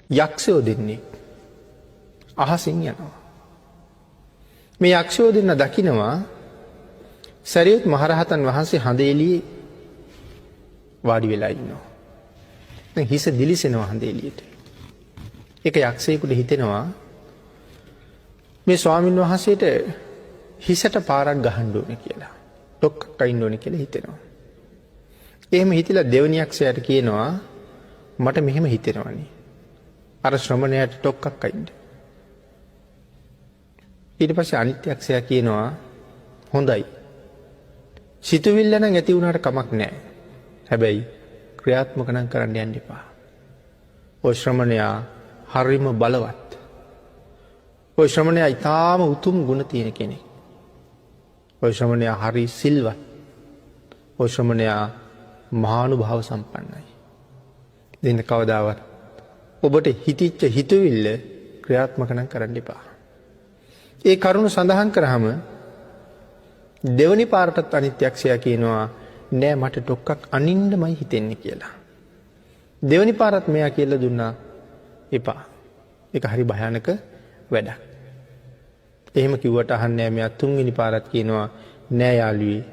යක්ෂයෝ දෙන්නේ අහසින් යනවා. මේ යක්ෂයෝ දෙන්න දකිනවා සැරියුත් මහරහතන් වහන්සේ හඳ එළියේ වාඩි වෙලා ඉන්නවා. දැන් හිස දිලිසෙනවා හඳ එළියට. ඒක යක්ෂයෙකුට හිතෙනවා මේ ස්වාමීන් වහන්සේට හිසට පාරක් ගහන්න ඕනේ කියලා. ඩොක්කක් අයින්න ඕනේ කියලා හිතෙනවා. එහෙම හිතලා දෙවනි යක්ෂයාට කියනවා මට මෙහෙම හිතෙනවනේ. අර ශ්‍රමණයාට ඩොක්කක් අයින්න. ඊට පස්සේ අනිත් යක්ෂයා කියනවා හොඳයි. සිතුවිල්ල නම් ඇති වුණාට කමක් නැහැ. හැබැයි ක්‍රියාත්මක නම් කරන්න යන්න එපා. ඔය ශ්‍රමණයා හරිම බලවත්. ඔය ශ්‍රමණයා ඊටාම උතුම් ගුණ තියෙන කෙනෙක්. ඔය ශ්‍රමණයා හරි සිල්වත්. ඔය ශ්‍රමණයා මහානුභාව සම්පන්නයි. දෙන්න කවදාවත් ඔබට හිතිච්ච හිතවිල්ල ක්‍රියාත්මක නම් කරන්න එපා. ඒ කරුණ සඳහන් කරාම දෙවනි පාරටත් අනිත් යක්ෂයා කියනවා නෑ මට ඩොක්කක් අනින්නමයි හිතෙන්නේ කියලා. දෙවනි පාරත් මෙයා කියලා දුන්නා එපා. ඒක හරි භයානක වැඩක්. එහෙම කිව්වට අහන්නේ මෙයා තුන්වෙනි පාරත් කියනවා නෑ යාළුවේ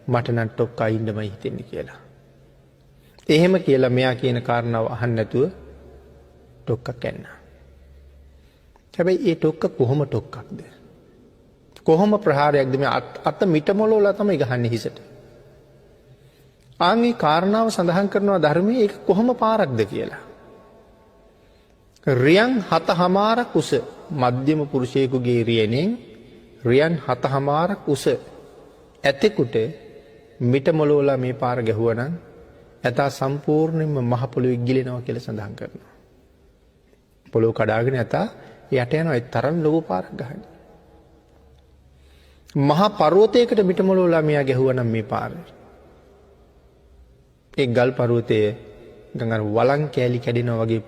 මට නම් ඩොක්ක අයින්නමයි හිතෙන්නේ කියලා. එහෙම කියලා මෙයා කියන කාරණාව අහන්න නැතුව ඩොක්ක කැන්නා. හැබැයි ඒ ඩොක්ක කොහොම ඩොක්කක්ද? කොහොම ප්‍රහාරයක්ද? මේ අත මිටමොලවලා තමයි ගහන්නේ හිසට. ආන්ගේ කාරණාව සඳහන් කරනවා ධර්මයේ ඒක කොහොම පාරක්ද කියලා. රියන් 7මාරක් උස මධ්‍යම පුරුෂයෙකුගේ රියනෙන් රියන් 7මාරක් උස ඇතෙකුට මිටමොලවලා මේ පාර ගැහුවනම් ඇතා සම්පූර්ණයෙන්ම මහ පොළොවේ ගිලෙනවා කියලා සඳහන් කරනවා. පොළොව කඩාගෙන ඇතා යට යනවා ඒ තරම් ලොකු පාරක් ගහන්නේ. මහා පර්වතයකට මිටමොලවලා මෙයා ගැහුවනම් මේ පාර ඒ ගල් පර්වතයේ ගඟන වලං කෑලි කැඩෙනවා වගේ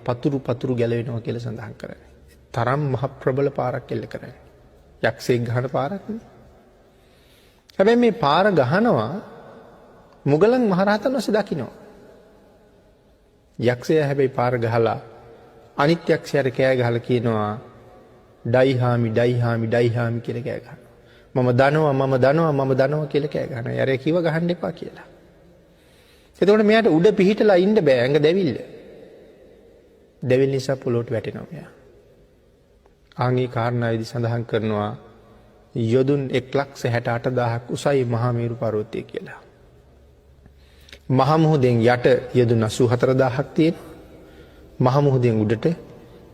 පතුරු ගැලවෙනවා කියලා සඳහන් කරන්නේ. තරම් මහ ප්‍රබල පාරක් එල්ල කරන්නේ. යක්ෂයෙක් ගහන පාරක් නේ. හැබැයි මේ පාර ගහනවා මුගලන් මහරහතන් වහන්සේ දකිනවා. යක්ෂයා හැබැයි පාර ගහලා අනිත් යක්ෂයාට කෑ ගහලා කියනවා ඩයිහාමි කියලා කෑ ගහනවා. මම දනවා කියලා කෑ ගහනවා. යාරේ කිව්ව ගහන්න එපා කියලා. එතකොට මෙයාට උඩ පිහිටලා ඉන්න බෑ ඇඟ දැවිල්ල. දැවිල්ල නිසා පොළොවට වැටෙනවා මෙයා. ආන්ගේ කාරණාවේදී සඳහන් කරනවා යොදුන් 1,68,000ක් උසයි මහා මේරු පර්වතය කියලා. මහා මුහුදෙන් යට යොදුන් 84,000ක් තියෙනවා. මහා මුහුදෙන් උඩට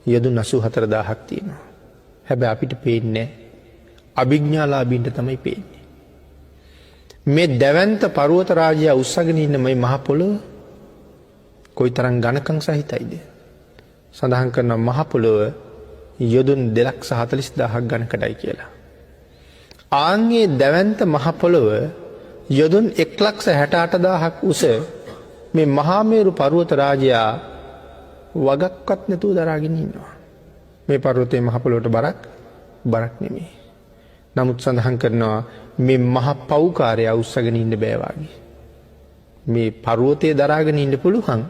යොදුන් 84,000ක් තියෙනවා. හැබැයි අපිට පේන්නේ අභිඥාලාභීන්ට තමයි පේන්නේ. මේ දැවැන්ත පර්වත රාජයා උස්සගෙන ඉන්න මේ මහ පොළොව කොයිතරම් ඝනකම් සහිතයිද? සඳහන් කරන මහ පොළොව යොදුන් 2,40,000ක් ඝනකඩයි කියලා. ආන්ගේ දැවැන්ත මහ පොළොව යොදුන් 1,68,000ක් උස මේ මහා මේරු පර්වත රාජයා වගක්වත් නැතුව දරාගෙන ඉන්නවා. මේ පර්වතයේ මහ පොළොවට බරක් නෙමෙයි. නමුත් සඳහන් කරනවා මේ මහ පෞකාරයා උස්සගෙන ඉන්න බෑ වගේ. මේ පර්වතයේ දරාගෙන ඉන්න පුළුවන්.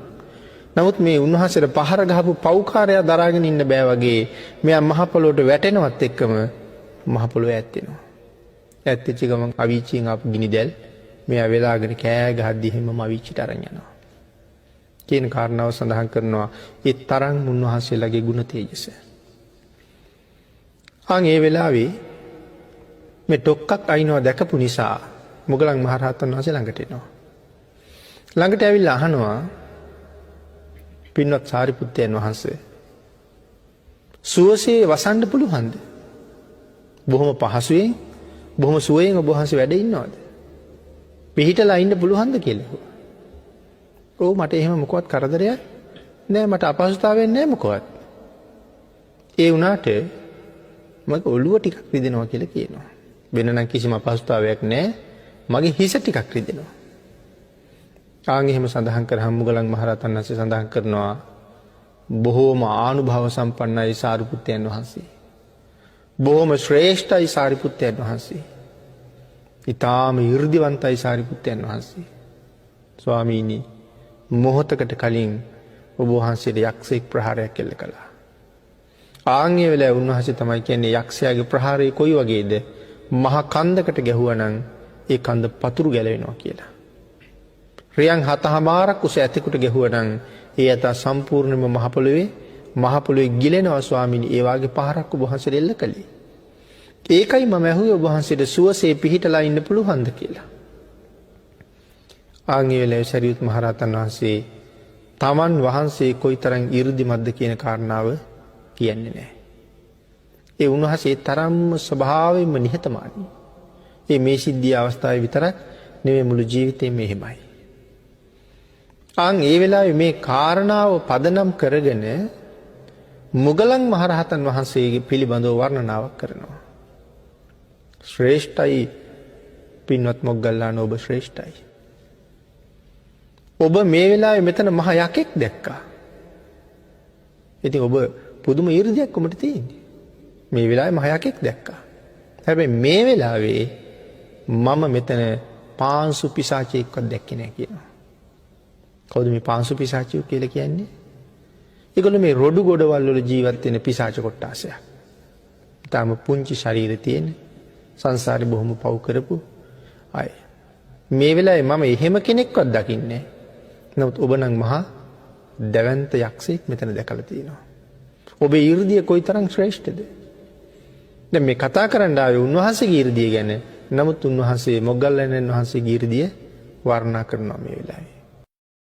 නමුත් මේ උන්වහන්සේට පහර ගහපු පෞකාරයා දරාගෙන ඉන්න බෑ වගේ මෙයා මහ පොළොවට වැටෙනවත් එක්කම මහ පොළොව ඈත් වෙනවා. ඈත් වෙච්ච ගමන් අවීචියෙන් ආපු ගිනි දැල් මෙයා වෙලාගෙන කෑ ගහද්දි හැමම අවීචිට අරන් යනවා. කියන කාරණාව සඳහන් කරනවා ඒ තරම් උන්වහන්සේලාගේ ගුණ තේජස. ඒ වෙලාවේ මේ ඩොක්කක් අයින්නවා දැකපු නිසා මුගලන් මහරහතන් වහන්සේ ළඟට එනවා. ළඟට ඇවිල්ලා අහනවා පින්වත් සාරිපුත්තයන් වහන්සේ සුවසේ වසන්න පුළුවන්ද? බොහොම පහසුවෙන් බොහොම සුවයෙන් ඔබ වහන්සේ වැඩ ඉන්නවද? පිහිටලා ඉන්න පුළුවන්ද කියලා. ඔව් මට එහෙම මොකවත් කරදරයක් නෑ, මට අපහසුතාවයක් නෑ මොකවත්. ඒ වුණාට මගේ ඔළුව ටිකක් රිදෙනවා කියලා කියනවා. වෙන නම් කිසිම අපහසුතාවයක් නෑ, මගේ හිස ටිකක් රිදෙනවා. එහෙම සඳහන් කරාම මුගලන් මහරහතන් වහන්සේ සඳහන් කරනවා බොහෝම ආනුභාව සම්පන්නයි සාරිපුත්තයන් වහන්සේ. බොහොම ශ්‍රේෂ්ඨයි සාරිපුත්තයන් වහන්සේ. ඊටාම 이르දිවන්තයි සාරිපුත්තයන් වහන්සේ. ස්වාමීනි මොහොතකට කලින් ඔබ වහන්සේට යක්ෂයෙක් ප්‍රහාරයක් කෙල්ල කළා. ආන්ගේ වෙලාවේ උන්වහන්සේ තමයි කියන්නේ යක්ෂයාගේ ප්‍රහාරය කොයි වගේද? මහ කන්දකට ගැහුවා නම් ඒ කන්ද පතුරු ගැලවෙනවා කියලා. රියන් 7මාරක් උස ඇතෙකුට ගැහුවා නම් ඒ ඇත සම්පූර්ණයෙන්ම මහ පොළොවේ ගිලෙනවා ස්වාමීනි. ඒ වාගේ පහරක් ඔබ වහන්සේට එල්ල කළේ. ඒකයි මම ඇහුවේ ඔබ වහන්සේට සුවසේ පිහිටලා ඉන්න පුළුවන්ද කියලා. ආන්ගේ වෙලාවේ සරියුත් මහ රහතන් වහන්සේ තමන් වහන්සේ කොයිතරම් 이르දිමත්ද කියන කාරණාව කියන්නේ නැහැ. ඒ උන්වහන්සේ තරම්ම ස්වභාවයෙන්ම නිහතමානී. මේ සිද්ධිය අවස්ථාවේ විතරක් නෙවෙයි මුළු ජීවිතේම එහෙමයි. ඒ වෙලාවේ මේ කාරණාව පදනම් කරගෙන මුගලන් මහරහතන් වහන්සේගේ පිළිබඳව වර්ණනාවක් කරනවා. ශ්‍රේෂ්ඨයි පින්වත් මොග්ගල්ලාන ඔබ ශ්‍රේෂ්ඨයි. ඔබ මේ වෙලාවේ මෙතන මහ යකෙක් දැක්කා. ඉතින් ඔබ පුදුම ඊර්ධියක් කොමට තියෙන්නේ. මේ වෙලාවේ මහ යකෙක් දැක්කා. හැබැයි මේ වෙලාවේ මම මෙතන පාංශු පිසාචයෙක්වත් දැක්කේ නැහැ කියනවා. කවුද මේ පාංශු පිසාචයෝ කියලා කියන්නේ? ඒගොල්ලෝ මේ රොඩු ගොඩවල් වල ජීවත් වෙන පිසාච කොට්ටාසයක්. තාම පුංචි ශරීරය තියෙන සංසාරේ බොහොම පව් කරපු අය. මේ වෙලාවේ මම එහෙම කෙනෙක්වත් දකින්නේ නැහැ. නමුත් ඔබ නම් මහා දැවැන්ත යක්ෂයෙක් මෙතන දැකලා තියෙනවා. ඔබේ ඊර්ධිය කොයිතරම් ශ්‍රේෂ්ඨද? දැන් මේ කතා කරන්න ආවේ උන්වහන්සේගේ ඊර්ධිය ගැන. නමුත් උන්වහන්සේ මොග්ගල්ලානන් වහන්සේගේ ඊර්ධිය වර්ණනා කරනවා මේ වෙලාවේ.